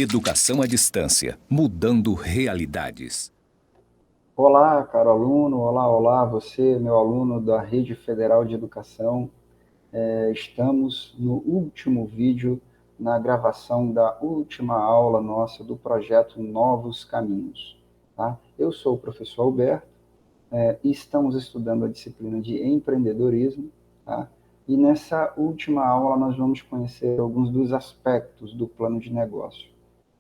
Educação à distância, mudando realidades. Olá, caro aluno, olá, você, meu aluno da Rede Federal de Educação. Estamos no último vídeo, na gravação da última aula nossa do projeto Novos Caminhos. Tá? Eu sou o professor Alberto e estamos estudando a disciplina de empreendedorismo. Tá? E nessa última aula nós vamos conhecer alguns dos aspectos do plano de negócio,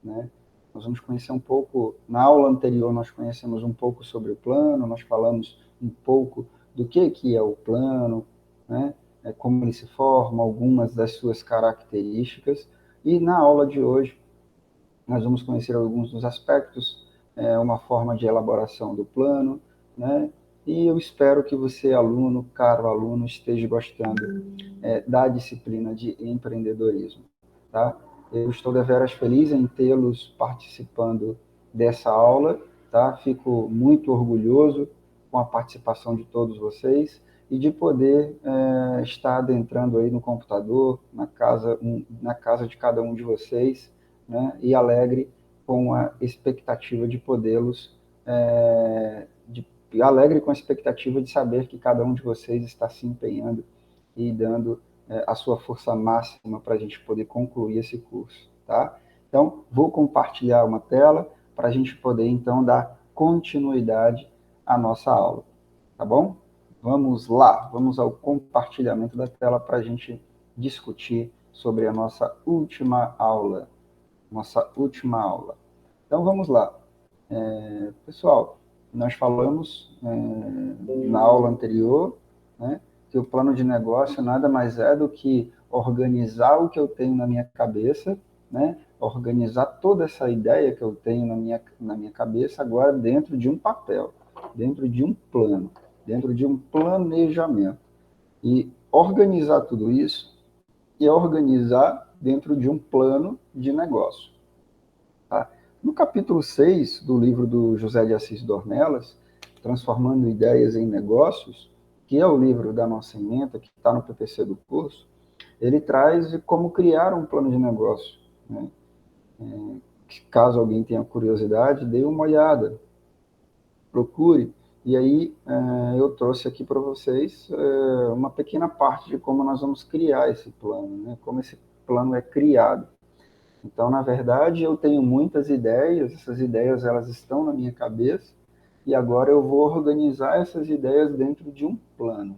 né? Nós vamos conhecer um pouco, na aula anterior nós conhecemos um pouco sobre o plano, nós falamos um pouco do que é o plano, né? Como ele se forma, algumas das suas características, e na aula de hoje nós vamos conhecer alguns dos aspectos, uma forma de elaboração do plano, né? E eu espero que você, aluno, caro aluno, esteja gostando da disciplina de empreendedorismo, tá? Eu estou deveras feliz em tê-los participando dessa aula, tá? Fico muito orgulhoso com a participação de todos vocês e de poder estar adentrando aí no computador, na casa de cada um de vocês, né? E alegre com a expectativa de podê-los, alegre com a expectativa de saber que cada um de vocês está se empenhando e dando a sua força máxima para a gente poder concluir esse curso, tá? Então, vou compartilhar uma tela para a gente poder, então, dar continuidade à nossa aula, tá bom? Vamos lá, vamos ao compartilhamento da tela para a gente discutir sobre a nossa última aula. Então, vamos lá. Pessoal, nós falamos na aula anterior, né, que o plano de negócio nada mais é do que organizar o que eu tenho na minha cabeça, né, organizar toda essa ideia que eu tenho na minha cabeça agora dentro de um papel, dentro de um plano, dentro de um planejamento. E organizar tudo isso e organizar dentro de um plano de negócio. Tá? No capítulo 6 do livro do José de Assis Dornelas, Transformando Ideias em Negócios, que é o livro da nossa ementa, que está no PPC do curso, ele traz como criar um plano de negócio, né? Caso alguém tenha curiosidade, dê uma olhada, procure. E aí eu trouxe aqui para vocês uma pequena parte de como nós vamos criar esse plano, né? Como esse plano é criado. Então, na verdade, eu tenho muitas ideias, essas ideias elas estão na minha cabeça, e agora eu vou organizar essas ideias dentro de um plano,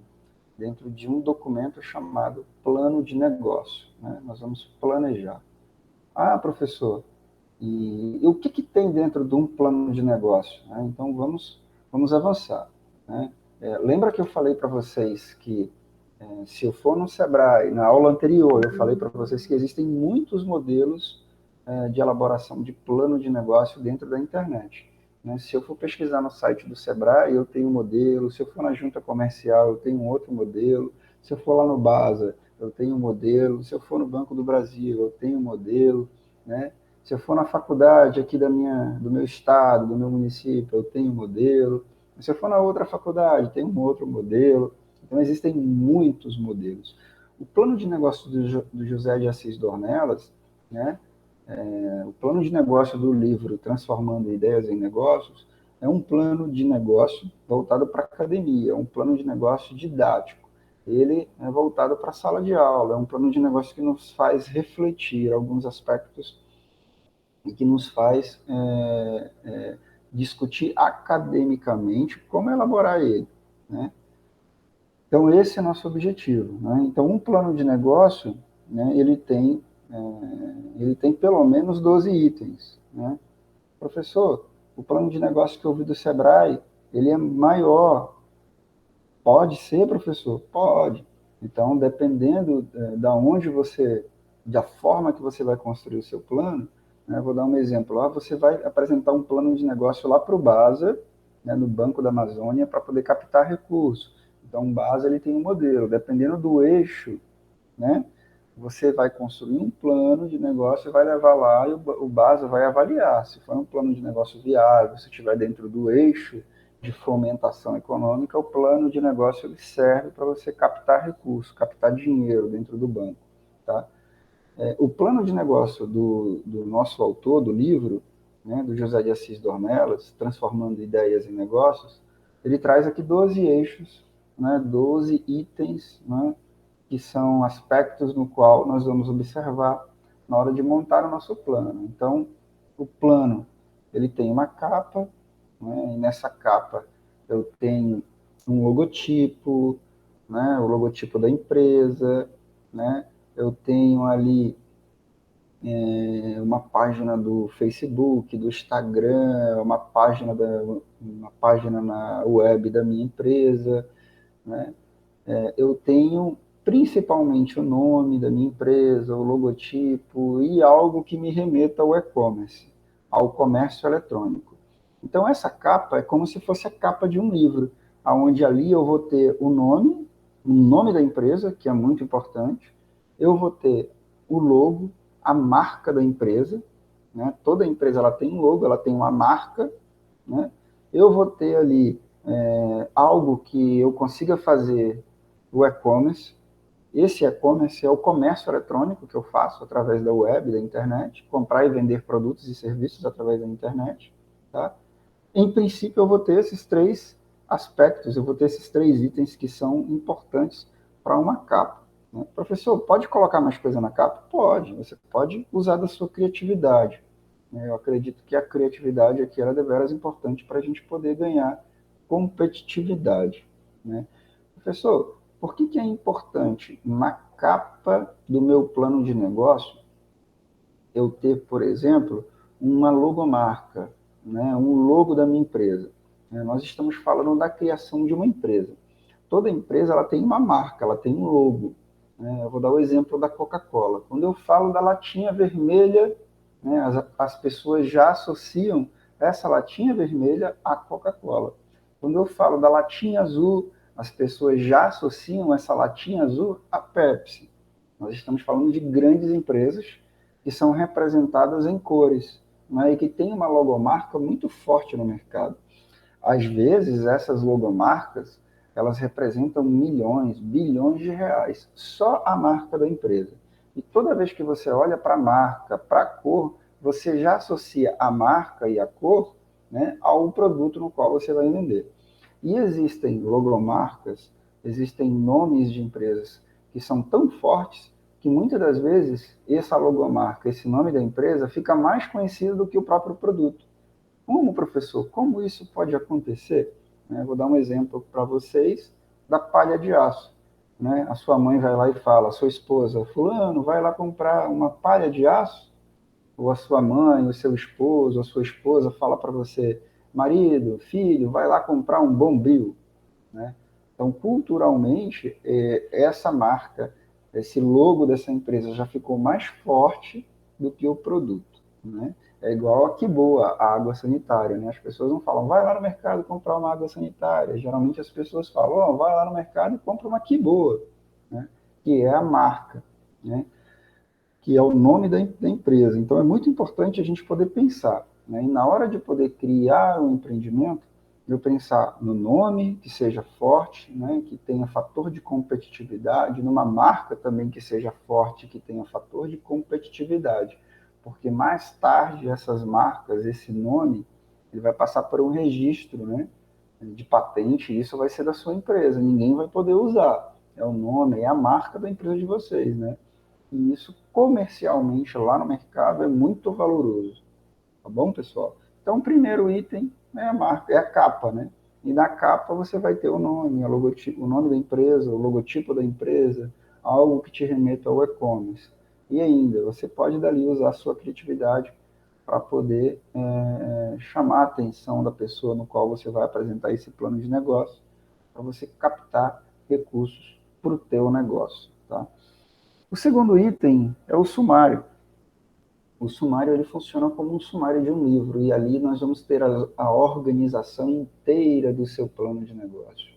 dentro de um documento chamado plano de negócio, né? Nós vamos planejar. Ah, professor, e o que tem dentro de um plano de negócio, né? Então, vamos avançar, né? Lembra que eu falei para vocês que se eu for no Sebrae, na aula anterior, eu falei para vocês que existem muitos modelos de elaboração de plano de negócio dentro da internet, né? Se eu for pesquisar no site do Sebrae, eu tenho um modelo. Se eu for na junta comercial, eu tenho um outro modelo. Se eu for lá no BASA, eu tenho um modelo. Se eu for no Banco do Brasil, eu tenho um modelo, né? Se eu for na faculdade aqui do meu estado, do meu município, eu tenho um modelo. Se eu for na outra faculdade, tem um outro modelo. Então, existem muitos modelos. O plano de negócio do José de Assis Dornelas, né, o plano de negócio do livro Transformando Ideias em Negócios, é um plano de negócio voltado para a academia, é um plano de negócio didático. Ele é voltado para a sala de aula, é um plano de negócio que nos faz refletir alguns aspectos e que nos faz discutir academicamente como elaborar ele, né? Então, esse é nosso objetivo, né? Então, um plano de negócio, né, ele tem pelo menos 12 itens, né? Professor, o plano de negócio que eu vi do Sebrae, ele é maior. Pode ser, professor? Pode. Então, dependendo da onde da forma que você vai construir o seu plano, né, vou dar um exemplo. Lá você vai apresentar um plano de negócio lá para o BASA, né, no Banco da Amazônia, para poder captar recursos. Então, o BASA ele tem um modelo. Dependendo do eixo, né, você vai construir um plano de negócio e vai levar lá e o BASA vai avaliar. Se for um plano de negócio viável, se estiver dentro do eixo de fomentação econômica, o plano de negócio ele serve para você captar recursos, captar dinheiro dentro do banco, tá? O plano de negócio do nosso autor, do livro, né, do José de Assis Dornelas, Transformando Ideias em Negócios, ele traz aqui 12 eixos, né, 12 itens, né, que são aspectos no qual nós vamos observar na hora de montar o nosso plano. Então, o plano, ele tem uma capa, né, e nessa capa eu tenho um logotipo, né, o logotipo da empresa, né, eu tenho ali uma página do Facebook, do Instagram, uma página na web da minha empresa, né? Eu tenho principalmente o nome da minha empresa, o logotipo e algo que me remeta ao e-commerce, ao comércio eletrônico. Então essa capa é como se fosse a capa de um livro, aonde ali eu vou ter o nome da empresa, que é muito importante, eu vou ter o logo, a marca da empresa, né? Toda empresa ela tem um logo, ela tem uma marca, né? Eu vou ter ali algo que eu consiga fazer o e-commerce. Esse e-commerce é o comércio eletrônico que eu faço através da web, da internet, comprar e vender produtos e serviços através da internet. Tá? Em princípio, eu vou ter esses três aspectos, eu vou ter esses três itens que são importantes para uma capa. Né? Professor, pode colocar mais coisa na capa? Pode, você pode usar da sua criatividade. Né? Eu acredito que a criatividade aqui é deveras importante para a gente poder ganhar competitividade. Né? Professor, por que é importante na capa do meu plano de negócio eu ter, por exemplo, uma logomarca, né, um logo da minha empresa? Nós estamos falando da criação de uma empresa. Toda empresa ela tem uma marca, ela tem um logo. Né? Eu vou dar o exemplo da Coca-Cola. Quando eu falo da latinha vermelha, né, as pessoas já associam essa latinha vermelha à Coca-Cola. Quando eu falo da latinha azul, as pessoas já associam essa latinha azul à Pepsi. Nós estamos falando de grandes empresas que são representadas em cores, né, e que têm uma logomarca muito forte no mercado. Às vezes, essas logomarcas, elas representam milhões, bilhões de reais, só a marca da empresa. E toda vez que você olha para a marca, para a cor, você já associa a marca e a cor, né, ao produto no qual você vai vender. E existem logomarcas, existem nomes de empresas que são tão fortes que muitas das vezes essa logomarca, esse nome da empresa, fica mais conhecido do que o próprio produto. Como, professor, como isso pode acontecer? Vou dar um exemplo para vocês da palha de aço. Né? A sua mãe vai lá e fala, a sua esposa, fulano, vai lá comprar uma palha de aço? Ou a sua mãe, o seu esposo, a sua esposa fala para você, marido, filho, vai lá comprar um Bombril. Né? Então, culturalmente, essa marca, esse logo dessa empresa já ficou mais forte do que o produto. Né? É igual a Kiboa, a água sanitária. Né? As pessoas não falam, vai lá no mercado comprar uma água sanitária. Geralmente as pessoas falam, oh, vai lá no mercado e compra uma Kiboa, né? Que é a marca, né? Que é o nome da empresa. Então, é muito importante a gente poder pensar. Né? E na hora de poder criar um empreendimento, eu pensar no nome que seja forte, né? Que tenha fator de competitividade, numa marca também que seja forte, que tenha fator de competitividade. Porque mais tarde essas marcas, esse nome, ele vai passar por um registro, né? De patente, e isso vai ser da sua empresa, ninguém vai poder usar. É o nome, é a marca da empresa de vocês, né? E isso comercialmente lá no mercado é muito valoroso. Tá bom, pessoal? Então, o primeiro item é a marca, é a capa, né? E na capa você vai ter o nome, a logotipo, o nome da empresa, o logotipo da empresa, algo que te remeta ao e-commerce. E ainda, você pode dali usar a sua criatividade para poder chamar a atenção da pessoa no qual você vai apresentar esse plano de negócio, para você captar recursos para o teu negócio, tá? O segundo item é o sumário. O sumário ele funciona como um sumário de um livro, e ali nós vamos ter a organização inteira do seu plano de negócio.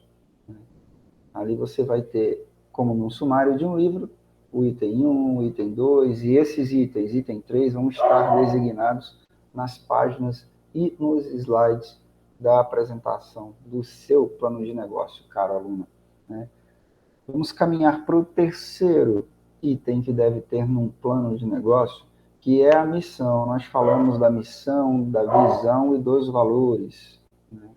Ali você vai ter, como num sumário de um livro, o item 1, o item 2, e esses itens, item 3, vão estar designados nas páginas e nos slides da apresentação do seu plano de negócio, cara aluna. Né? Vamos caminhar para o terceiro. item que deve ter num plano de negócio, que é a missão. Nós falamos da missão, da visão e dos valores, né?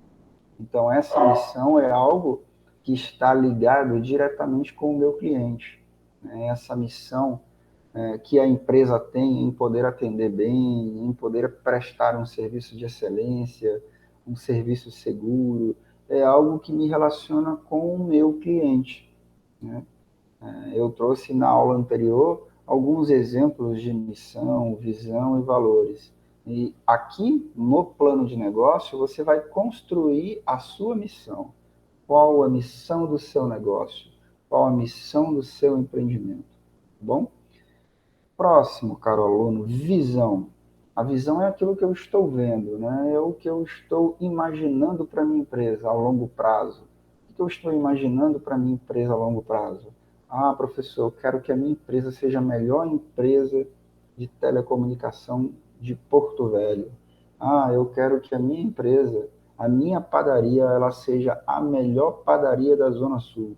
Então, essa missão é algo que está ligado diretamente com o meu cliente, né? Essa missão que a empresa tem em poder atender bem, em poder prestar um serviço de excelência, um serviço seguro, é algo que me relaciona com o meu cliente, né? Eu trouxe na aula anterior alguns exemplos de missão, visão e valores. E aqui no plano de negócio você vai construir a sua missão. Qual a missão do seu negócio? Qual a missão do seu empreendimento? Tá bom? Próximo, caro aluno, visão. A visão é aquilo que eu estou vendo, né? É o que eu estou imaginando para minha empresa a longo prazo. O que eu estou imaginando para minha empresa a longo prazo? Ah, professor, eu quero que a minha empresa seja a melhor empresa de telecomunicação de Porto Velho. Ah, eu quero que a minha empresa, a minha padaria, ela seja a melhor padaria da Zona Sul,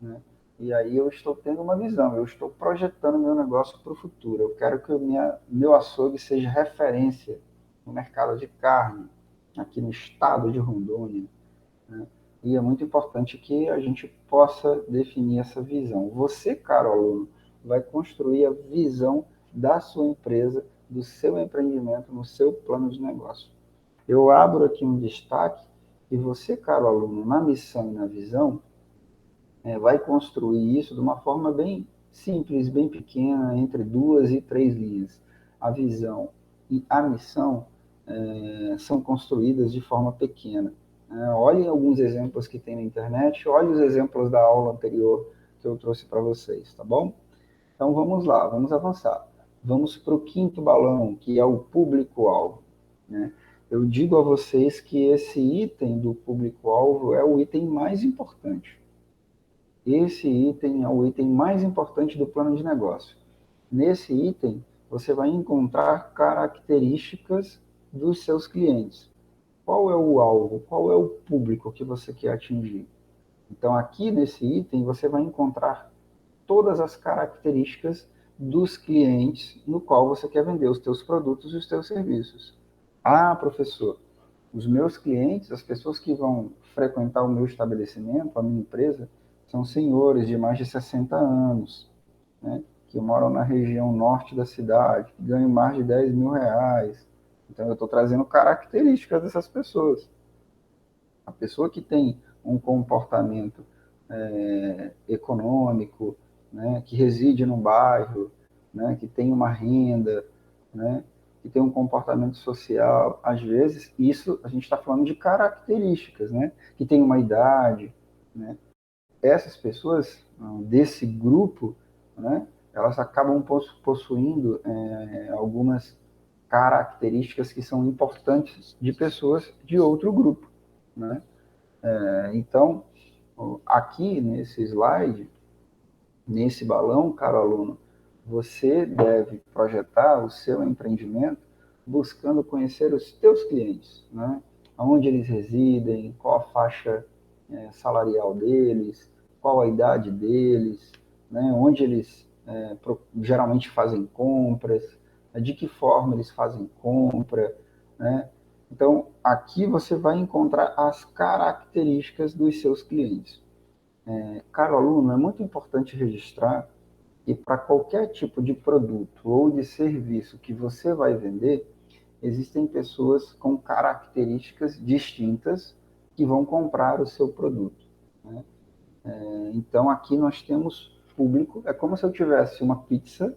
né? E aí eu estou tendo uma visão, eu estou projetando meu negócio para o futuro. Eu quero que meu açougue seja referência no mercado de carne, aqui no estado de Rondônia, né? E é muito importante que a gente possa definir essa visão. Você, caro aluno, vai construir a visão da sua empresa, do seu empreendimento, no seu plano de negócio. Eu abro aqui um destaque e você, caro aluno, na missão e na visão, vai construir isso de uma forma bem simples, bem pequena, entre 2 e 3 linhas. A visão e a missão são construídas de forma pequena. Olhem alguns exemplos que tem na internet, olhem os exemplos da aula anterior que eu trouxe para vocês, tá bom? Então vamos lá, vamos avançar. Vamos para o quinto balão, que é o público-alvo, né? Eu digo a vocês que esse item do público-alvo é o item mais importante. Esse item é o item mais importante do plano de negócio. Nesse item, você vai encontrar características dos seus clientes. Qual é o alvo? Qual é o público que você quer atingir? Então, aqui nesse item, você vai encontrar todas as características dos clientes no qual você quer vender os seus produtos e os seus serviços. Ah, professor, os meus clientes, as pessoas que vão frequentar o meu estabelecimento, a minha empresa, são senhores de mais de 60 anos, né, que moram na região norte da cidade, que ganham mais de 10 mil reais. Então, eu estou trazendo características dessas pessoas. A pessoa que tem um comportamento econômico, né, que reside num bairro, né, que tem uma renda, né, que tem um comportamento social, às vezes, isso a gente está falando de características, né, que tem uma idade, né. Essas pessoas desse grupo, né, elas acabam possuindo algumas características que são importantes de pessoas de outro grupo, né? Então, aqui nesse slide, nesse balão, caro aluno, você deve projetar o seu empreendimento buscando conhecer os teus clientes, né? Onde eles residem, qual a faixa salarial deles, qual a idade deles, né? Onde eles geralmente fazem compras, de que forma eles fazem compra, né? Então, aqui você vai encontrar as características dos seus clientes. Caro aluno, é muito importante registrar que para qualquer tipo de produto ou de serviço que você vai vender, existem pessoas com características distintas que vão comprar o seu produto, né? Então, aqui nós temos público, é como se eu tivesse uma pizza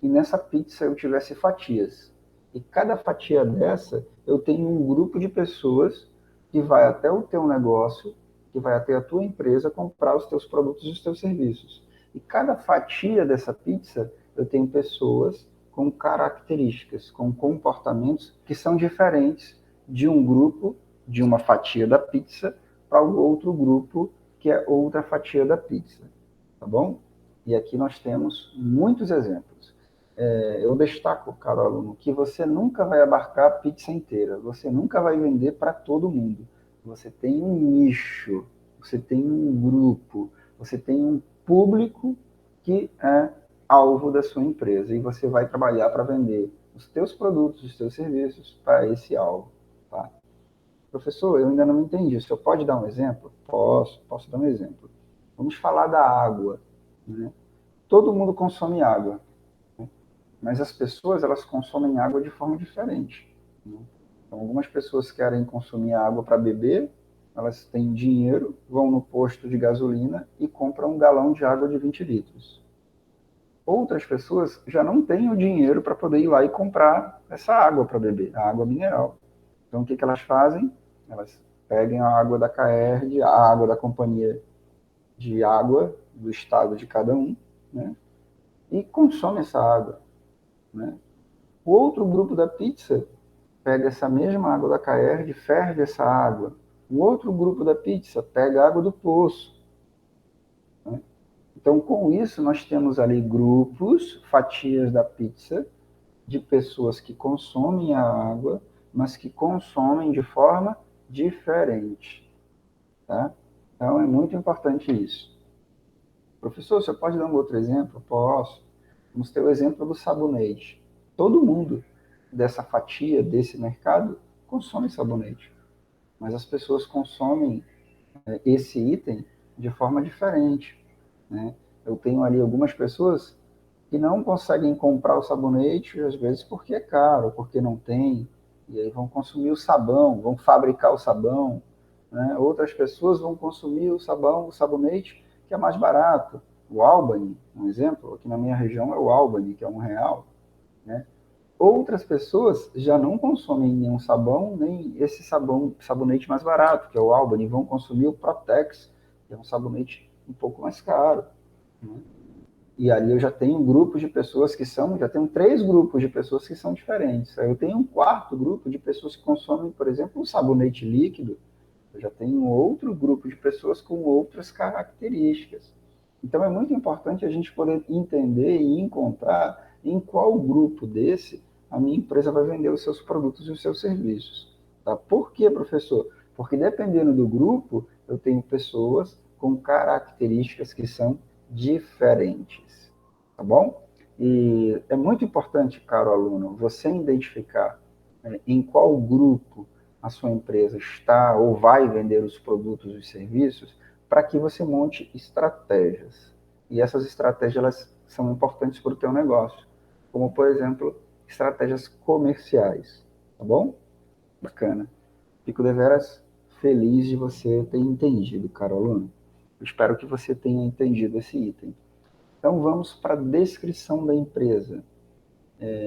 e nessa pizza eu tivesse fatias. E cada fatia dessa, eu tenho um grupo de pessoas que vai até o teu negócio, que vai até a tua empresa comprar os teus produtos e os teus serviços. E cada fatia dessa pizza, eu tenho pessoas com características, com comportamentos que são diferentes de um grupo, de uma fatia da pizza, para o outro grupo, que é outra fatia da pizza. Tá bom? E aqui nós temos muitos exemplos. Eu destaco, caro aluno, que você nunca vai abarcar a pizza inteira, você nunca vai vender para todo mundo. Você tem um nicho, você tem um grupo, você tem um público que é alvo da sua empresa, e você vai trabalhar para vender os teus produtos, os teus serviços para esse alvo. Tá? Professor, eu ainda não entendi. O senhor pode dar um exemplo? Posso dar um exemplo. Vamos falar da água. Né? Todo mundo consome água, né? Mas as pessoas elas consomem água de forma diferente. Né? Então, algumas pessoas querem consumir água para beber, elas têm dinheiro, vão no posto de gasolina e compram um galão de água de 20 litros. Outras pessoas já não têm o dinheiro para poder ir lá e comprar essa água para beber, a água mineral. Então, o que elas fazem? Elas pegam a água da CAERD, a água da companhia de água do estado de cada um, né? E consomem essa água. Né? O outro grupo da pizza pega essa mesma água da CAERD, ferve essa água. O outro grupo da pizza pega a água do poço. Né? Então, com isso, nós temos ali grupos, fatias da pizza, de pessoas que consomem a água, mas que consomem de forma diferente. Tá? Então, é muito importante isso. Professor, você pode dar um outro exemplo? Posso. Vamos ter o exemplo do sabonete. Todo mundo dessa fatia, desse mercado, consome sabonete. Mas as pessoas consomem esse item de forma diferente. Né? Eu tenho ali algumas pessoas que não conseguem comprar o sabonete, às vezes porque é caro, porque não tem, e aí vão consumir o sabão, vão fabricar o sabão. Né? Outras pessoas vão consumir o sabão, o sabonete, que é mais barato. O Albany, um exemplo, aqui na minha região é o Albany, que é R$ 1. Né? Outras pessoas já não consomem nenhum sabão, nem esse sabonete mais barato, que é o Albany, vão consumir o Protex, que é um sabonete um pouco mais caro. Né? E ali eu já tenho grupos de pessoas que são, já tenho 3 grupos de pessoas que são diferentes. Aí eu tenho um quarto grupo de pessoas que consomem, por exemplo, um sabonete líquido. Eu já tenho outro grupo de pessoas com outras características. Então é muito importante a gente poder entender e encontrar em qual grupo desse a minha empresa vai vender os seus produtos e os seus serviços. Tá? Por quê, professor? Porque dependendo do grupo, eu tenho pessoas com características que são diferentes. Tá bom? E é muito importante, caro aluno, você identificar em qual grupo a sua empresa está ou vai vender os produtos e serviços para que você monte estratégias. E essas estratégias elas são importantes para o teu negócio, como, por exemplo, estratégias comerciais. Tá bom? Bacana. Fico deveras feliz de você ter entendido, caro aluno. Eu espero que você tenha entendido esse item. Então, vamos para a descrição da empresa.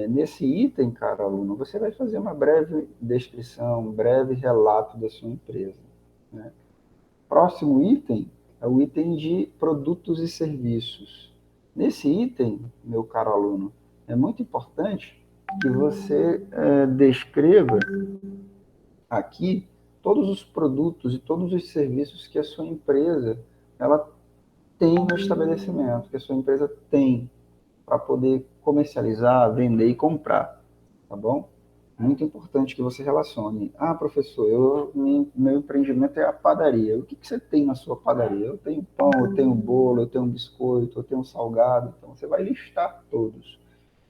Nesse item, caro aluno, você vai fazer uma breve descrição, um breve relato da sua empresa. Né? Próximo item é o item de produtos e serviços. Nesse item, meu caro aluno, é muito importante que você descreva aqui todos os produtos e todos os serviços que a sua empresa ela tem no estabelecimento, que a sua empresa tem para poder comercializar, vender e comprar, tá bom? Muito importante que você relacione. Ah, professor, meu empreendimento é a padaria. O que você tem na sua padaria? Eu tenho pão, eu tenho bolo, eu tenho biscoito, eu tenho salgado. Então, você vai listar todos.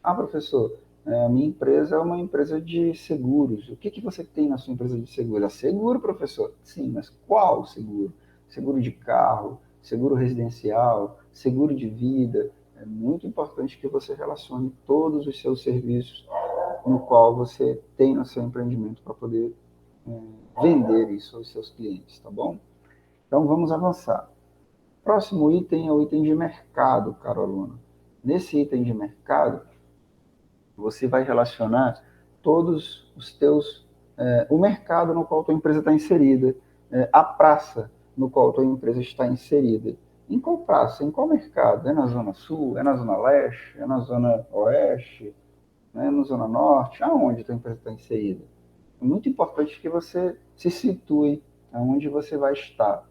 Ah, professor, a minha empresa é uma empresa de seguros. O que você tem na sua empresa de seguros? Ah, seguro, professor? Sim, mas qual seguro? Seguro de carro, seguro residencial, seguro de vida. É muito importante que você relacione todos os seus serviços no qual você tem no seu empreendimento para poder vender isso aos seus clientes, tá bom? Então vamos avançar. Próximo item é o item de mercado, caro aluno. Nesse item de mercado, você vai relacionar todos os teus, o mercado no qual a tua empresa está inserida, a praça no qual a tua empresa está inserida. Em qual praça? Em qual mercado? É na Zona Sul? É na Zona Leste? É na Zona Oeste? É na Zona Norte? Aonde a tua empresa está inserida? É muito importante que você se situe aonde você vai estar.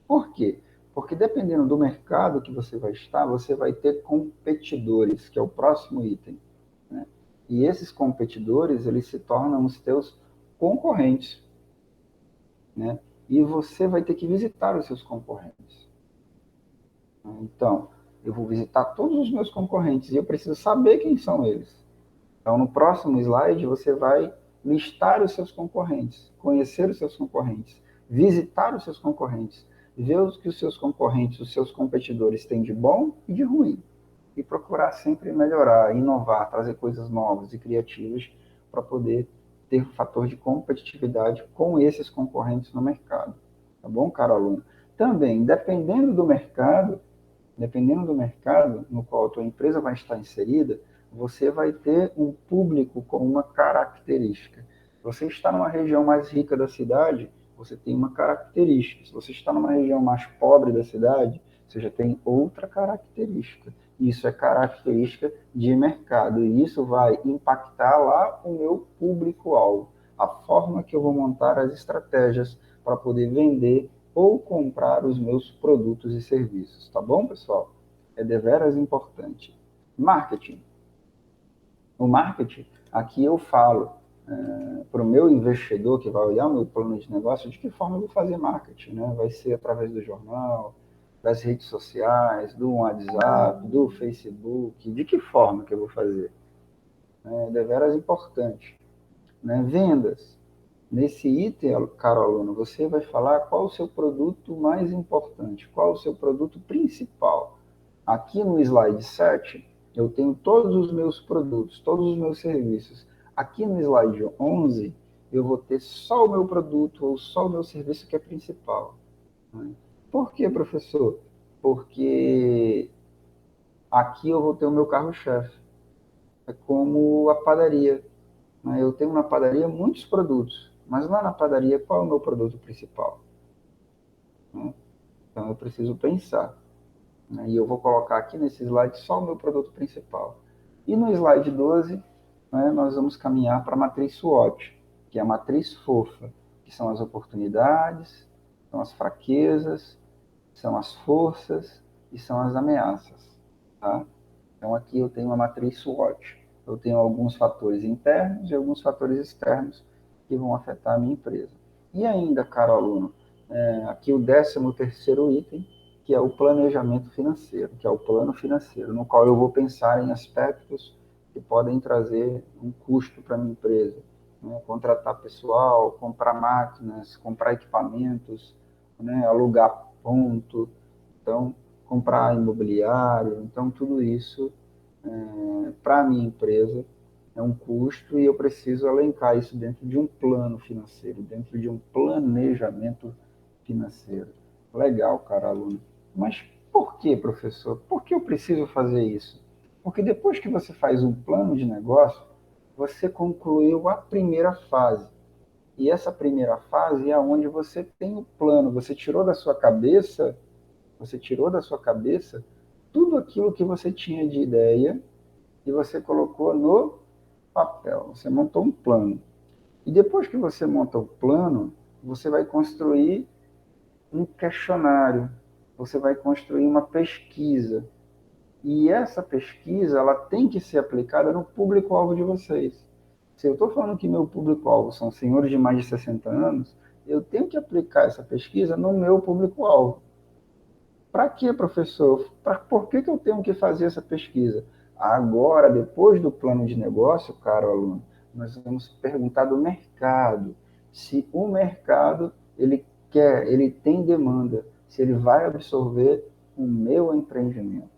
Por quê? Porque dependendo do mercado que você vai estar, você vai ter competidores, que é o próximo item. Né? E esses competidores, eles se tornam os teus concorrentes. Né? E você vai ter que visitar os seus concorrentes. Então, eu vou visitar todos os meus concorrentes e eu preciso saber quem são eles. Então, no próximo slide, você vai listar os seus concorrentes, conhecer os seus concorrentes, visitar os seus concorrentes, ver o que os seus concorrentes, os seus competidores têm de bom e de ruim, e procurar sempre melhorar, inovar, trazer coisas novas e criativas para poder ter um fator de competitividade com esses concorrentes no mercado. Tá bom, caro aluno? Também, dependendo do mercado no qual a tua empresa vai estar inserida, você vai ter um público com uma característica. Se você está numa região mais rica da cidade, você tem uma característica. Se você está numa região mais pobre da cidade, você já tem outra característica. Isso é característica de mercado e isso vai impactar lá o meu público-alvo, a forma que eu vou montar as estratégias para poder vender ou comprar os meus produtos e serviços. Tá bom, pessoal? É deveras importante. Marketing. O marketing, aqui eu falo para o meu investidor que vai olhar o meu plano de negócio, de que forma eu vou fazer marketing, né? Vai ser através do jornal, das redes sociais, do WhatsApp, do Facebook, de que forma que eu vou fazer? É deveras importante. Né? Vendas. Nesse item, caro aluno, você vai falar qual o seu produto mais importante, qual o seu produto principal. Aqui no slide 7, eu tenho todos os meus produtos, todos os meus serviços. Aqui no slide 11, eu vou ter só o meu produto ou só o meu serviço que é principal. Por que, professor? Porque aqui eu vou ter o meu carro-chefe. É como a padaria. Eu tenho na padaria muitos produtos, mas lá na padaria, qual é o meu produto principal? Então, eu preciso pensar. E eu vou colocar aqui nesse slide só o meu produto principal. E no slide 12, nós vamos caminhar para a matriz SWOT, que é a matriz fofa, que são as oportunidades, são as fraquezas, são as forças e são as ameaças. Tá? Então, aqui eu tenho uma matriz SWOT. Eu tenho alguns fatores internos e alguns fatores externos que vão afetar a minha empresa. E ainda, caro aluno, aqui o 13º item, que é o planejamento financeiro, que é o plano financeiro, no qual eu vou pensar em aspectos que podem trazer um custo para a minha empresa. Contratar pessoal, comprar máquinas, comprar equipamentos, alugar ponto, então, comprar imobiliário. Então, tudo isso, para a minha empresa, é um custo e eu preciso elencar isso dentro de um plano financeiro, dentro de um planejamento financeiro. Legal, cara, aluno. Mas por que, professor? Por que eu preciso fazer isso? Porque depois que você faz um plano de negócio, você concluiu a primeira fase. E essa primeira fase é onde você tem o plano, você tirou da sua cabeça tudo aquilo que você tinha de ideia e você colocou no papel. Você montou um plano. E depois que você monta o plano, você vai construir um questionário, você vai construir uma pesquisa. E essa pesquisa, ela tem que ser aplicada no público-alvo de vocês. Se eu estou falando que meu público-alvo são senhores de mais de 60 anos, eu tenho que aplicar essa pesquisa no meu público-alvo. Para que, professor? Por que eu tenho que fazer essa pesquisa? Agora, depois do plano de negócio, caro aluno, nós vamos perguntar do mercado. Se o mercado ele tem demanda, se ele vai absorver o meu empreendimento.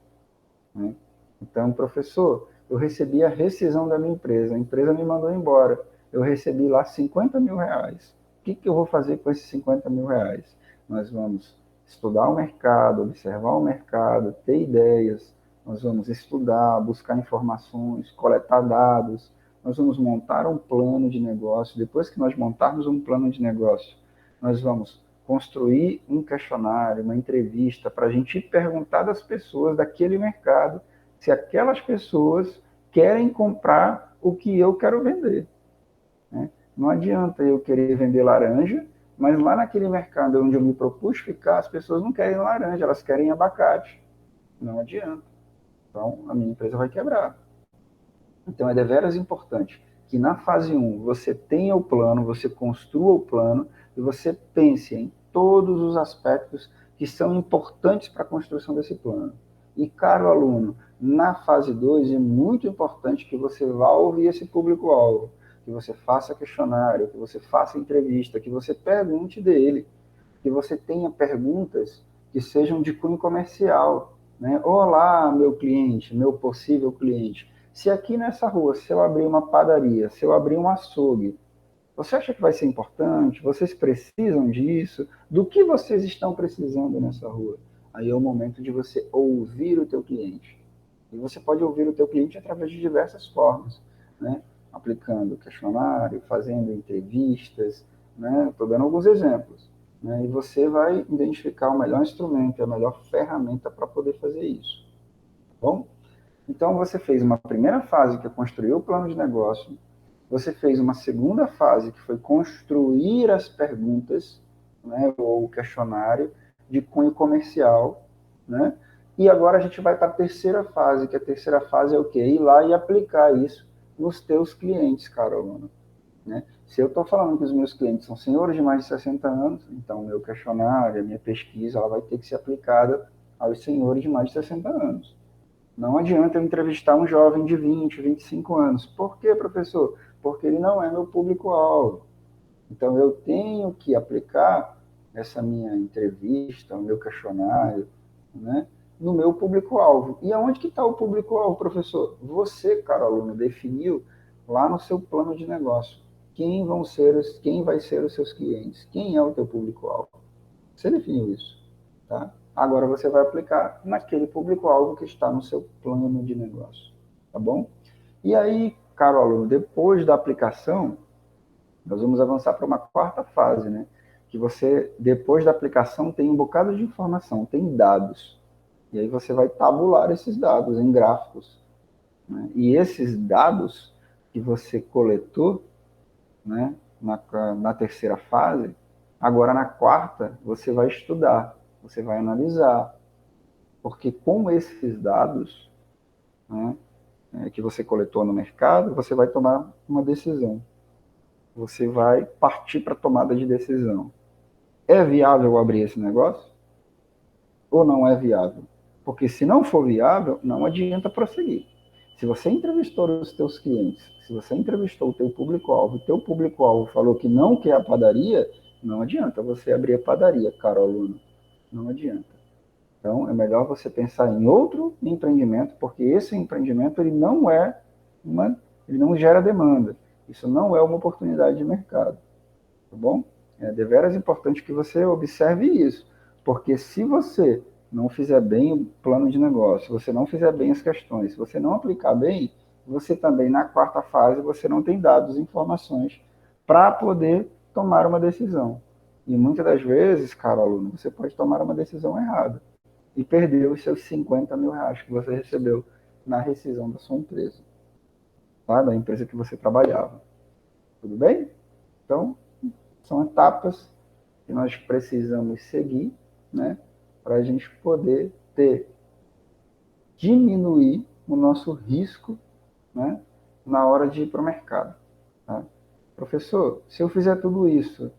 Né? Então, professor, eu recebi a rescisão da minha empresa, a empresa me mandou embora, eu recebi lá 50 mil reais. O que eu vou fazer com esses 50 mil reais? Nós vamos estudar o mercado, observar o mercado, ter ideias, nós vamos estudar, buscar informações, coletar dados, nós vamos montar um plano de negócio. Depois que nós montarmos um plano de negócio, nós vamos construir um questionário, uma entrevista, para a gente perguntar das pessoas daquele mercado se aquelas pessoas querem comprar o que eu quero vender. Né? Não adianta eu querer vender laranja, mas lá naquele mercado onde eu me propus ficar, as pessoas não querem laranja, elas querem abacate. Não adianta. Então, a minha empresa vai quebrar. Então, é deveras importante que na fase 1 você tenha o plano, você construa o plano e você pense em todos os aspectos que são importantes para a construção desse plano. E, caro aluno, na fase 2 é muito importante que você vá ouvir esse público-alvo, que você faça questionário, que você faça entrevista, que você pergunte dele, que você tenha perguntas que sejam de cunho comercial, né? Olá, meu cliente, meu possível cliente. Se aqui nessa rua, se eu abrir uma padaria, se eu abrir um açougue, você acha que vai ser importante? Vocês precisam disso? Do que vocês estão precisando nessa rua? Aí é o momento de você ouvir o teu cliente. E você pode ouvir o teu cliente através de diversas formas, né? Aplicando questionário, fazendo entrevistas, né? Estou dando alguns exemplos, né? E você vai identificar o melhor instrumento, a melhor ferramenta para poder fazer isso. Tá bom? Então, você fez uma primeira fase, que é construir o plano de negócio. Você fez uma segunda fase, que foi construir as perguntas, né, ou o questionário de cunho comercial, né? E agora a gente vai para a terceira fase, que a terceira fase é o quê? Ir lá e aplicar isso nos teus clientes, cara aluno, né? Se eu estou falando que os meus clientes são senhores de mais de 60 anos, então o meu questionário, a minha pesquisa, ela vai ter que ser aplicada aos senhores de mais de 60 anos. Não adianta eu entrevistar um jovem de 20, 25 anos. Por quê, professor? Porque ele não é meu público-alvo. Então, eu tenho que aplicar essa minha entrevista, o meu questionário, né, no meu público-alvo. E aonde que está o público-alvo, professor? Você, cara aluno, definiu lá no seu plano de negócio quem vai ser os seus clientes, quem é o teu público-alvo. Você definiu isso, tá? Agora você vai aplicar naquele público-alvo que está no seu plano de negócio, tá bom? E aí, caro aluno, depois da aplicação, nós vamos avançar para uma quarta fase, né? Que você, depois da aplicação, tem um bocado de informação, tem dados. E aí você vai tabular esses dados em gráficos, né? E esses dados que você coletou, né, na terceira fase, agora na quarta você vai estudar, você vai analisar, porque com esses dados, né, que você coletou no mercado, você vai tomar uma decisão. Você vai partir para a tomada de decisão. É viável abrir esse negócio ou não é viável? Porque se não for viável, não adianta prosseguir. Se você entrevistou os teus clientes, se você entrevistou o teu público-alvo falou que não quer a padaria, não adianta você abrir a padaria, caro aluno. Não adianta. Então, é melhor você pensar em outro empreendimento, porque esse empreendimento ele não gera demanda. Isso não é uma oportunidade de mercado, tá bom? É deveras importante que você observe isso, porque se você não fizer bem o plano de negócio, se você não fizer bem as questões, se você não aplicar bem, você também na quarta fase você não tem dados, informações para poder tomar uma decisão. E muitas das vezes, caro aluno, você pode tomar uma decisão errada e perder os seus 50 mil reais que você recebeu na rescisão da sua empresa, tá? Da empresa que você trabalhava. Tudo bem? Então, são etapas que nós precisamos seguir, né, para a gente poder diminuir o nosso risco, né, na hora de ir para o mercado. Tá? Professor, se eu fizer tudo isso,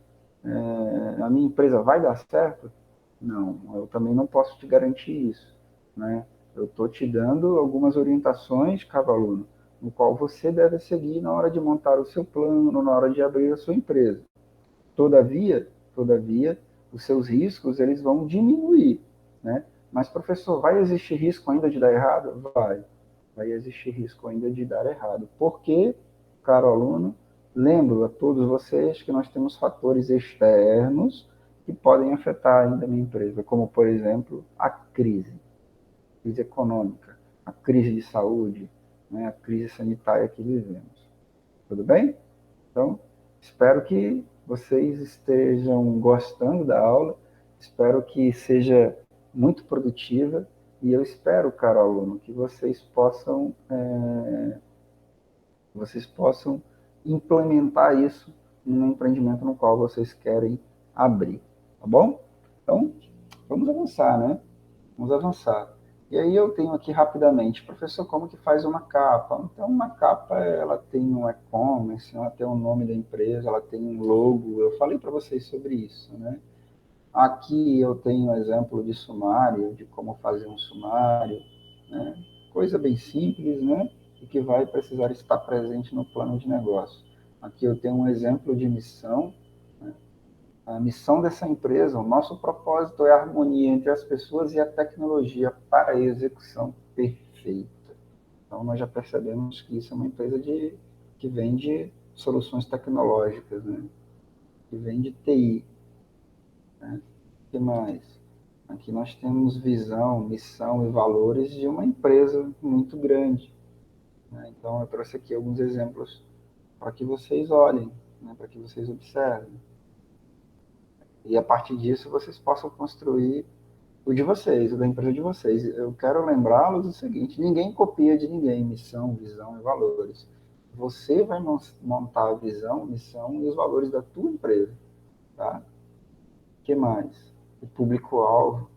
a minha empresa vai dar certo? Não, eu também não posso te garantir isso, né? Eu estou te dando algumas orientações, caro aluno, no qual você deve seguir na hora de montar o seu plano, na hora de abrir a sua empresa. Todavia, os seus riscos eles vão diminuir, né? Mas, professor, vai existir risco ainda de dar errado? Vai existir risco ainda de dar errado. Porque, caro aluno, lembro a todos vocês que nós temos fatores externos que podem afetar ainda a minha empresa, como, por exemplo, a crise econômica, a crise de saúde, né, a crise sanitária que vivemos. Tudo bem? Então, espero que vocês estejam gostando da aula, espero que seja muito produtiva e eu espero, caro aluno, que vocês possam implementar isso no empreendimento no qual vocês querem abrir, tá bom? Então, vamos avançar, né? Vamos avançar. E aí eu tenho aqui rapidamente, professor, como que faz uma capa? Então, uma capa, ela tem um e-commerce, ela tem o nome da empresa, ela tem um logo. Eu falei para vocês sobre isso, né? Aqui eu tenho um exemplo de sumário, de como fazer um sumário, né? Coisa bem simples, né? E que vai precisar estar presente no plano de negócio. Aqui eu tenho um exemplo de missão, né? A missão dessa empresa, o nosso propósito é a harmonia entre as pessoas e a tecnologia para a execução perfeita. Então, nós já percebemos que isso é uma empresa que vende soluções tecnológicas, né? Que vende TI. Né? O que mais? Aqui nós temos visão, missão e valores de uma empresa muito grande. Né? Então, eu trouxe aqui alguns exemplos para que vocês olhem, né? Para que vocês observem. E a partir disso, vocês possam construir o de vocês, o da empresa de vocês. Eu quero lembrá-los o seguinte: ninguém copia de ninguém missão, visão e valores. Você vai montar a visão, missão e os valores da tua empresa. Tá? O que mais? O público-alvo.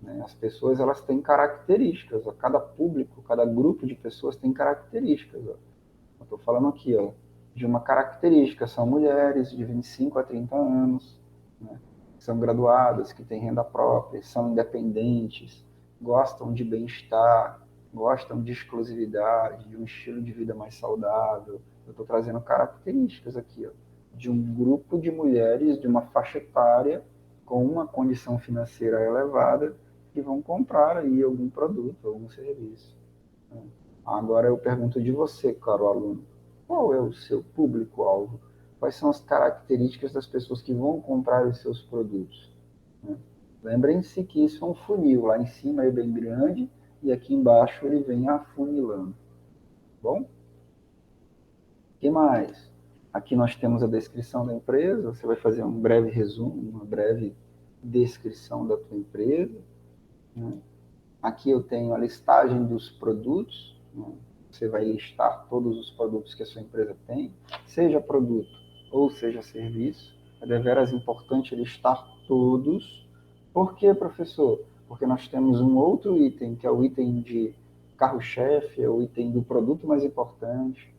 Né? As pessoas elas têm características. Ó. Cada público, cada grupo de pessoas tem características. Ó. Eu estou falando aqui de uma característica. São mulheres de 25 a 30 anos. Né? São graduadas, que têm renda própria, são independentes, gostam de bem-estar, gostam de exclusividade, de um estilo de vida mais saudável. Eu estou trazendo características aqui, ó, de um grupo de mulheres de uma faixa etária com uma condição financeira elevada que vão comprar aí algum produto, algum serviço. Agora eu pergunto de você, caro aluno, qual é o seu público-alvo? Quais são as características das pessoas que vão comprar os seus produtos? Né? Lembrem-se que isso é um funil, lá em cima é bem grande e aqui embaixo ele vem afunilando. Bom? O que mais? Aqui nós temos a descrição da empresa, você vai fazer um breve resumo, uma breve descrição da tua empresa. Né? Aqui eu tenho a listagem dos produtos, né? Você vai listar todos os produtos que a sua empresa tem, seja produto ou seja serviço. É deveras importante listar todos. Por quê, professor? Porque nós temos um outro item, que é o item de carro-chefe, é o item do produto mais importante.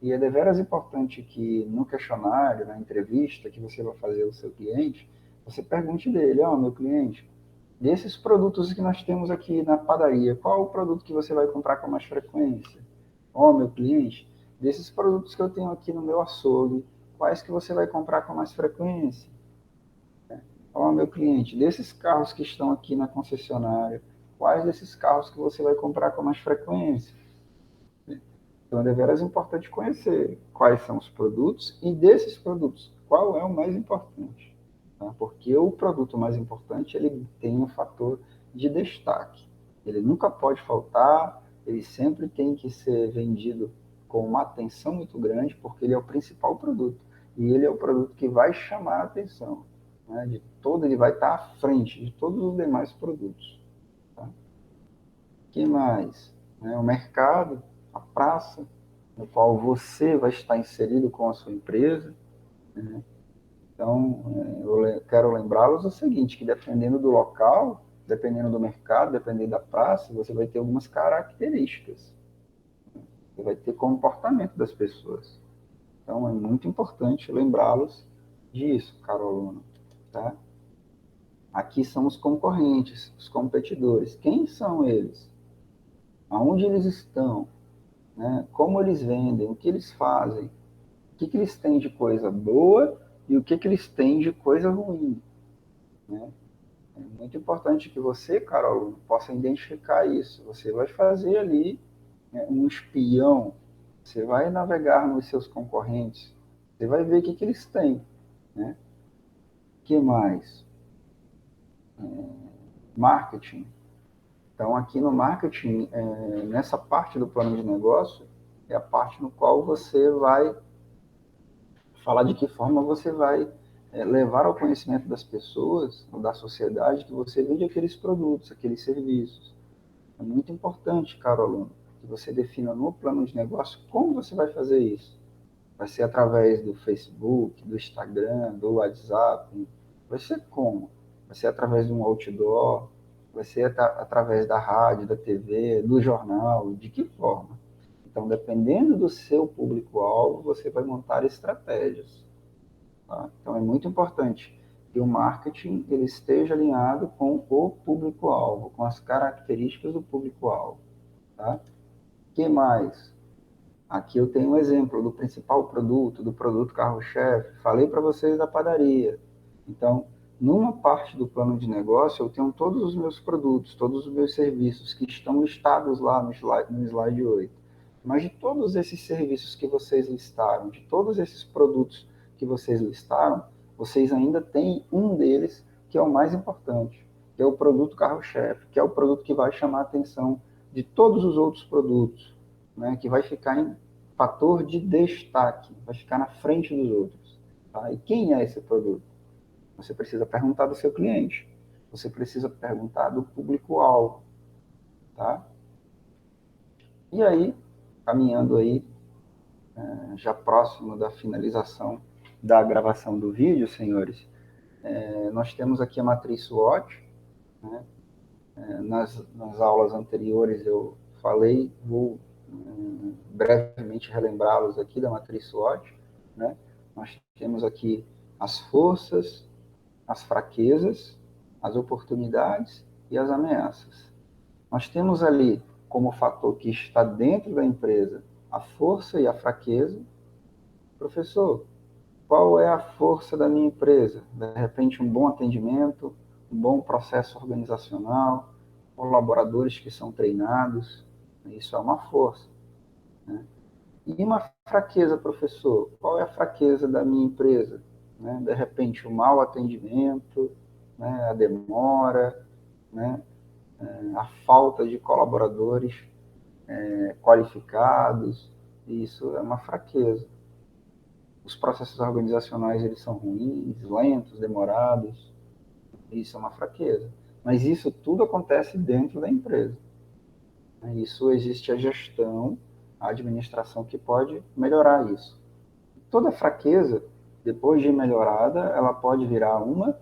E é deveras importante que no questionário, na entrevista que você vai fazer ao seu cliente, você pergunte dele, ó, meu cliente, desses produtos que nós temos aqui na padaria, qual o produto que você vai comprar com mais frequência? Ó, meu cliente, desses produtos que eu tenho aqui no meu açougue, quais que você vai comprar com mais frequência? Ó, meu cliente, desses carros que estão aqui na concessionária, quais desses carros que você vai comprar com mais frequência? Então, é deveras importante conhecer quais são os produtos e desses produtos, qual é o mais importante. Tá? Porque o produto mais importante, ele tem um fator de destaque. Ele nunca pode faltar, ele sempre tem que ser vendido com uma atenção muito grande, porque ele é o principal produto. E ele é o produto que vai chamar a atenção. Né? Ele vai estar à frente de todos os demais produtos. Tá? Que mais? Né? O mercado, a praça, no qual você vai estar inserido com a sua empresa. Né? Então, eu quero lembrá-los o seguinte, que dependendo do local, dependendo do mercado, dependendo da praça, você vai ter algumas características. Você vai ter comportamento das pessoas. Então, é muito importante lembrá-los disso, caro aluno. Tá? Aqui são os concorrentes, os competidores. Quem são eles? Aonde eles estão? Né? Como eles vendem? O que eles fazem? O que eles têm de coisa boa e o que eles têm de coisa ruim. Né? É muito importante que você, caro aluno, possa identificar isso. Você vai fazer ali, né, um espião, você vai navegar nos seus concorrentes, você vai ver o que eles têm. Né? O que mais? Marketing. Então, aqui no marketing, nessa parte do plano de negócio, é a parte no qual você vai falar de que forma você vai levar ao conhecimento das pessoas, ou da sociedade, que você vende aqueles produtos, aqueles serviços. É muito importante, caro aluno, que você defina no plano de negócio como você vai fazer isso. Vai ser através do Facebook, do Instagram, do WhatsApp? Vai ser como? Vai ser através de um outdoor? Vai ser através da rádio, da TV, do jornal? De que forma? Então, dependendo do seu público-alvo, você vai montar estratégias. Tá? Então, é muito importante que o marketing ele esteja alinhado com o público-alvo, com as características do público-alvo. Tá? O que mais? Aqui eu tenho um exemplo do principal produto, do produto carro-chefe. Falei para vocês da padaria. Então, numa parte do plano de negócio, eu tenho todos os meus produtos, todos os meus serviços que estão listados lá no slide 8. Mas de todos esses serviços que vocês listaram, de todos esses produtos que vocês listaram, vocês ainda têm um deles que é o mais importante, que é o produto carro-chefe, que é o produto que vai chamar a atenção de todos os outros produtos, né, que vai ficar em fator de destaque, vai ficar na frente dos outros. Tá? E quem é esse produto? Você precisa perguntar do seu cliente, você precisa perguntar do público-alvo. Tá? E aí, caminhando aí, já próximo da finalização da gravação do vídeo, senhores, nós temos aqui a matriz SWOT, né? Nas aulas anteriores eu falei, vou brevemente relembrá-los aqui da matriz SWOT, né? Nós temos aqui as forças, as fraquezas, as oportunidades e as ameaças. Nós temos ali como fator que está dentro da empresa a força e a fraqueza. Professor, qual é a força da minha empresa? De repente, um bom atendimento, um bom processo organizacional, colaboradores que são treinados, isso é uma força. Né? E uma fraqueza, professor, qual é a fraqueza da minha empresa? Né? De repente, o mau atendimento, né? A demora, né? A falta de colaboradores qualificados, isso é uma fraqueza. Os processos organizacionais eles são ruins, lentos, demorados, isso é uma fraqueza. Mas isso tudo acontece dentro da empresa. Isso existe a gestão, a administração que pode melhorar isso. Toda fraqueza, depois de melhorada, ela pode virar uma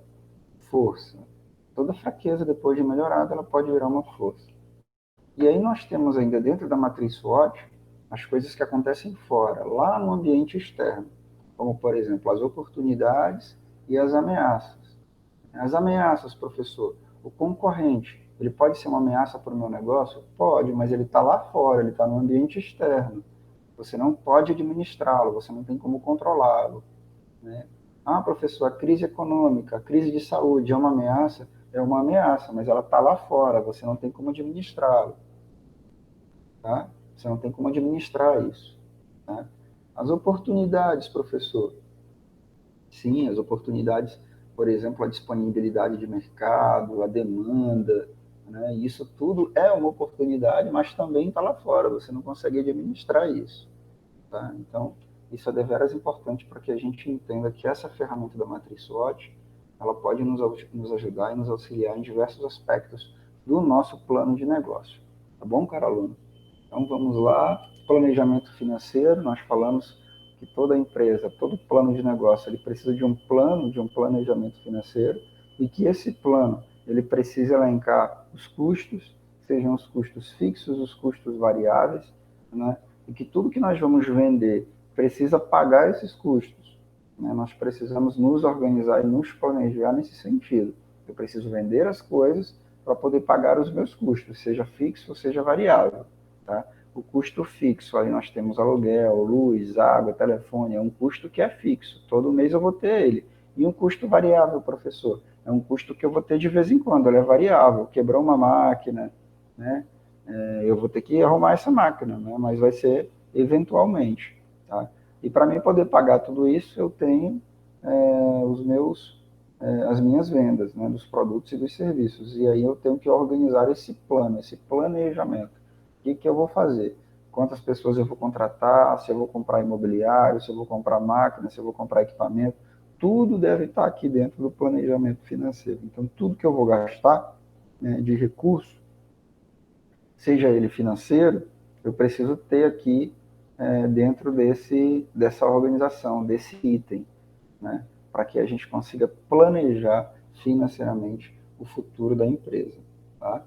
força. Toda fraqueza, depois de melhorada, ela pode virar uma força. E aí nós temos ainda dentro da matriz SWOT as coisas que acontecem fora, lá no ambiente externo, como, por exemplo, as oportunidades e as ameaças. As ameaças, professor, o concorrente, ele pode ser uma ameaça para o meu negócio? Pode, mas ele está lá fora, ele está no ambiente externo. Você não pode administrá-lo, você não tem como controlá-lo. Né? Ah, professor, a crise econômica, a crise de saúde é uma ameaça? É uma ameaça, mas ela está lá fora, você não tem como administrá-lo. Tá? Você não tem como administrar isso. Tá? As oportunidades, professor. Sim, as oportunidades, por exemplo, a disponibilidade de mercado, a demanda, né? Isso tudo é uma oportunidade, mas também está lá fora, você não consegue administrar isso. Tá? Então, isso é deveras importante para que a gente entenda que essa ferramenta da matriz SWOT, ela pode nos ajudar e nos auxiliar em diversos aspectos do nosso plano de negócio. Tá bom, cara aluno? Então, vamos lá. Planejamento financeiro, nós falamos que toda empresa, todo plano de negócio, ele precisa de um plano, de um planejamento financeiro, e que esse plano, ele precisa elencar os custos, sejam os custos fixos, os custos variáveis, né? E que tudo que nós vamos vender precisa pagar esses custos. Né? Nós precisamos nos organizar e nos planejar nesse sentido. Eu preciso vender as coisas para poder pagar os meus custos, seja fixo ou seja variável. Tá? O custo fixo, aí nós temos aluguel, luz, água, telefone, é um custo que é fixo, todo mês eu vou ter ele. E um custo variável, professor, é um custo que eu vou ter de vez em quando, ele é variável, quebrou uma máquina, né? Eu vou ter que arrumar essa máquina, né? Mas vai ser eventualmente. Tá? E para mim poder pagar tudo isso, eu tenho as minhas vendas, né, dos produtos e dos serviços. E aí eu tenho que organizar esse plano, esse planejamento. O que, que eu vou fazer? Quantas pessoas eu vou contratar, se eu vou comprar imobiliário, se eu vou comprar máquina, se eu vou comprar equipamento, tudo deve estar aqui dentro do planejamento financeiro. Então, tudo que eu vou gastar, né, de recurso, seja ele financeiro, eu preciso ter aqui dentro dessa organização, desse item, né, para que a gente consiga planejar financeiramente o futuro da empresa. Tá?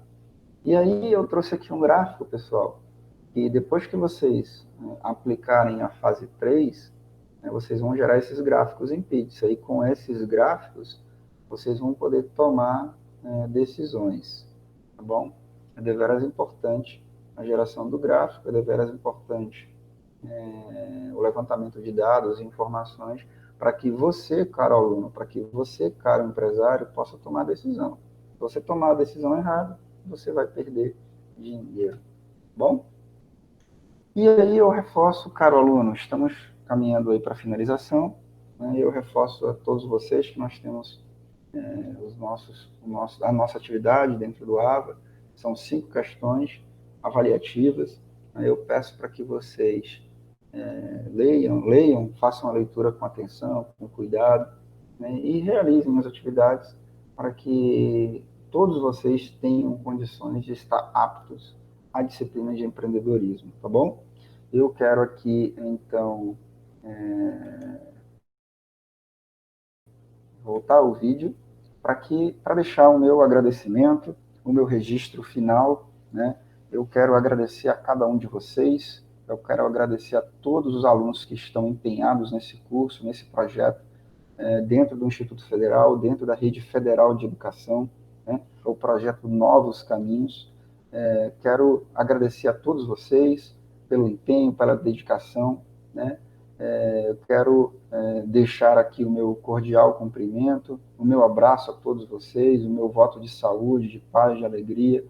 E aí eu trouxe aqui um gráfico, pessoal, que depois que vocês aplicarem a fase 3, né, vocês vão gerar esses gráficos em pizza. E com esses gráficos, vocês vão poder tomar decisões, tá bom? É deveras importante a geração do gráfico, é deveras importante o levantamento de dados e informações para que você, caro aluno, para que você, caro empresário, possa tomar a decisão. Se você tomar a decisão errada, você vai perder dinheiro. Bom? E aí eu reforço, caro aluno, estamos caminhando aí para a finalização, né? Eu reforço a todos vocês que nós temos a nossa atividade dentro do AVA, são 5 questões avaliativas, né? Eu peço para que vocês leiam, façam a leitura com atenção, com cuidado, né? E realizem as atividades para que todos vocês tenham condições de estar aptos à disciplina de empreendedorismo, tá bom? Eu quero aqui, então, voltar ao vídeo para deixar o meu agradecimento, o meu registro final, né? Eu quero agradecer a cada um de vocês, eu quero agradecer a todos os alunos que estão empenhados nesse curso, nesse projeto, dentro do Instituto Federal, dentro da Rede Federal de Educação, né? O projeto Novos Caminhos. Quero agradecer a todos vocês pelo empenho, pela dedicação, né? Eu quero deixar aqui o meu cordial cumprimento, o meu abraço a todos vocês, o meu voto de saúde, de paz, de alegria,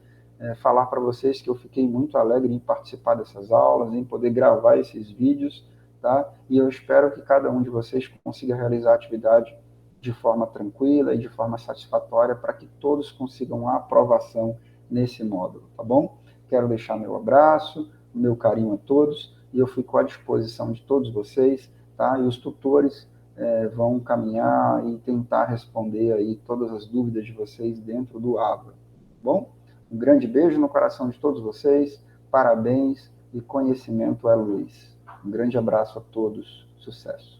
falar para vocês que eu fiquei muito alegre em participar dessas aulas, em poder gravar esses vídeos, tá? E eu espero que cada um de vocês consiga realizar a atividade de forma tranquila e de forma satisfatória para que todos consigam a aprovação nesse módulo, tá bom? Quero deixar meu abraço, meu carinho a todos e eu fico à disposição de todos vocês, tá? E os tutores vão caminhar e tentar responder aí todas as dúvidas de vocês dentro do AVA, tá bom? Um grande beijo no coração de todos vocês, parabéns e conhecimento é luz. Um grande abraço a todos, sucesso!